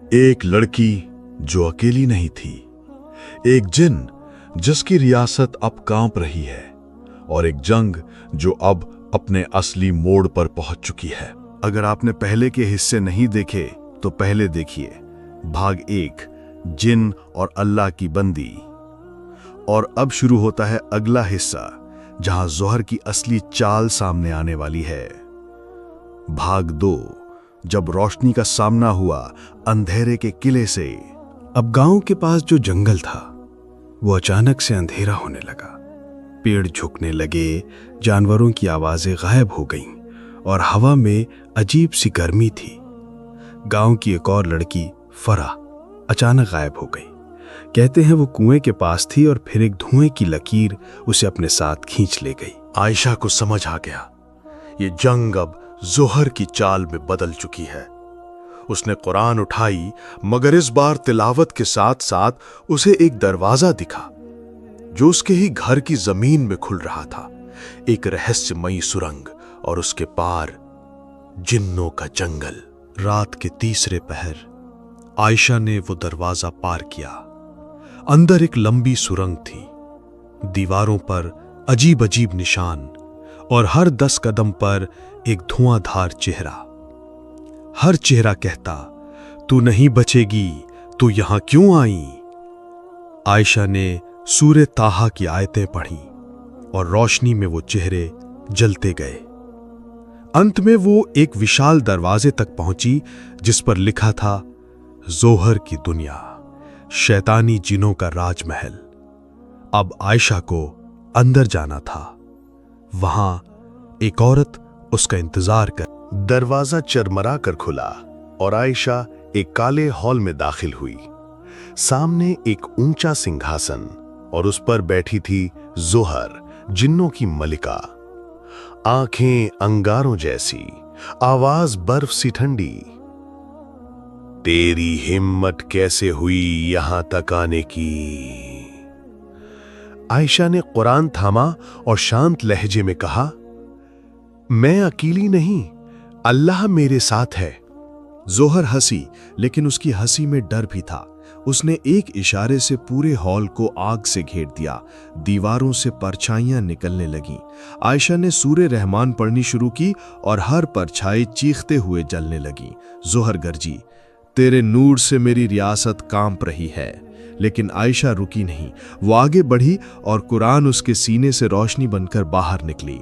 एक लड़की जो अकेली नहीं थी, एक जिन जिसकी रियासत अब कांप रही है, और एक जंग जो अब अपने असली मोड़ पर पहुंच चुकी है। अगर आपने पहले के हिस्से नहीं देखे तो पहले देखिए, भाग 1, जिन और अल्लाह की बंदी। और अब शुरू होता है अगला हिस्सा, जहां जोहर की असली चाल सामने आने वाली है। भाग 2, जब रोशनी का सामना हुआ अंधेरे के किले से। अब गांव के पास जो जंगल था वो अचानक से अंधेरा होने लगा। पेड़ झुकने लगे, जानवरों की आवाजें गायब हो गईं और हवा में अजीब सी गर्मी थी। गांव की एक और लड़की फरा अचानक गायब हो गई। कहते हैं वो कुएं के पास थी और फिर एक धुएं की लकीर उसे अपने साथ खींच ले गई। आयशा को समझ आ गया, ये जंग अब जोहर की चाल में बदल चुकी है। उसने कुरान उठाई, मगर इस बार तिलावत के साथ साथ उसे एक दरवाजा दिखा जो उसके ही घर की जमीन में खुल रहा था। एक रहस्यमयी सुरंग और उसके पार जिन्नों का जंगल। रात के तीसरे पहर आयशा ने वो दरवाजा पार किया। अंदर एक लंबी सुरंग थी, दीवारों पर अजीब अजीब निशान और हर 10 कदम पर एक धुआंधार चेहरा। हर चेहरा कहता, तू नहीं बचेगी, तू यहां क्यों आई? आयशा ने सूरे ताहा की आयतें पढ़ी और रोशनी में वो चेहरे जलते गए। अंत में वो एक विशाल दरवाजे तक पहुंची जिस पर लिखा था, जोहर की दुनिया, शैतानी जिनों का राजमहल। अब आयशा को अंदर जाना था। वहां एक औरत उसका इंतजार कर। दरवाजा चरमरा कर खुला और आयशा एक काले हॉल में दाखिल हुई। सामने एक ऊंचा सिंहासन और उस पर बैठी थी जोहर, जिन्नों की मलिका। आंखें अंगारों जैसी, आवाज बर्फ सी ठंडी। तेरी हिम्मत कैसे हुई यहां तक आने की? आयशा ने कुरान थामा और शांत लहजे में कहा, मैं अकेली नहीं, अल्लाह मेरे साथ है। जोहर हंसी, लेकिन उसकी हंसी में डर भी था। उसने एक इशारे से पूरे हॉल को आग से घेर दिया। दीवारों से परछाइयां निकलने लगीं। आयशा ने सूरे रहमान पढ़नी शुरू की और हर परछाई चीखते हुए जलने लगी। जोहर गरजी, तेरे नूर से मेरी रियासत कांप रही है। लेकिन आयशा रुकी नहीं। वो आगे बढ़ी और कुरान उसके सीने से रोशनी बनकर बाहर निकली।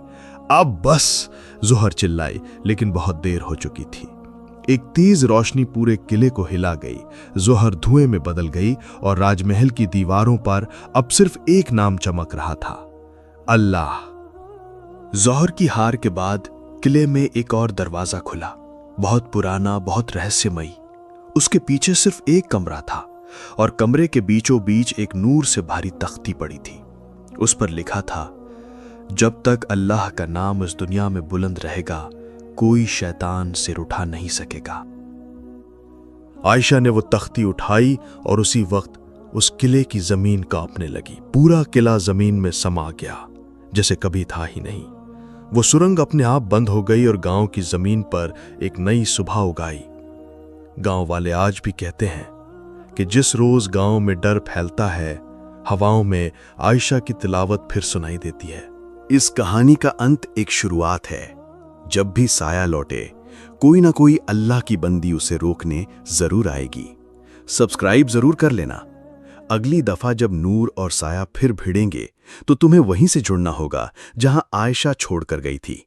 अब बस, जोहर चिल्लाई, लेकिन बहुत देर हो चुकी थी। एक तेज रोशनी पूरे किले को हिला गई। जोहर धुएं में बदल गई और राजमहल की दीवारों पर अब सिर्फ एक नाम चमक रहा था, अल्लाह। जोहर की हार के बाद किले में एक और दरवाजा खुला, बहुत पुराना, बहुत रहस्यमयी। उसके पीछे सिर्फ एक कमरा था और कमरे के बीचों बीच एक नूर से भारी तख्ती पड़ी थी। उस पर लिखा था, जब तक अल्लाह का नाम इस दुनिया में बुलंद रहेगा, कोई शैतान सिर उठा नहीं सकेगा। आयशा ने वो तख्ती उठाई और उसी वक्त उस किले की जमीन कांपने लगी। पूरा किला जमीन में समा गया जैसे कभी था ही नहीं। वो सुरंग अपने आप बंद हो गई और गांव की जमीन पर एक नई सुबह उगाई। गांव वाले आज भी कहते हैं कि जिस रोज गांव में डर फैलता है, हवाओं में आयशा की तिलावत फिर सुनाई देती है। इस कहानी का अंत एक शुरुआत है। जब भी साया लौटे, कोई ना कोई अल्लाह की बंदी उसे रोकने जरूर आएगी। सब्सक्राइब जरूर कर लेना। अगली दफा जब नूर और साया फिर भिड़ेंगे तो तुम्हें वहीं से जुड़ना होगा जहां आयशा छोड़कर गई थी।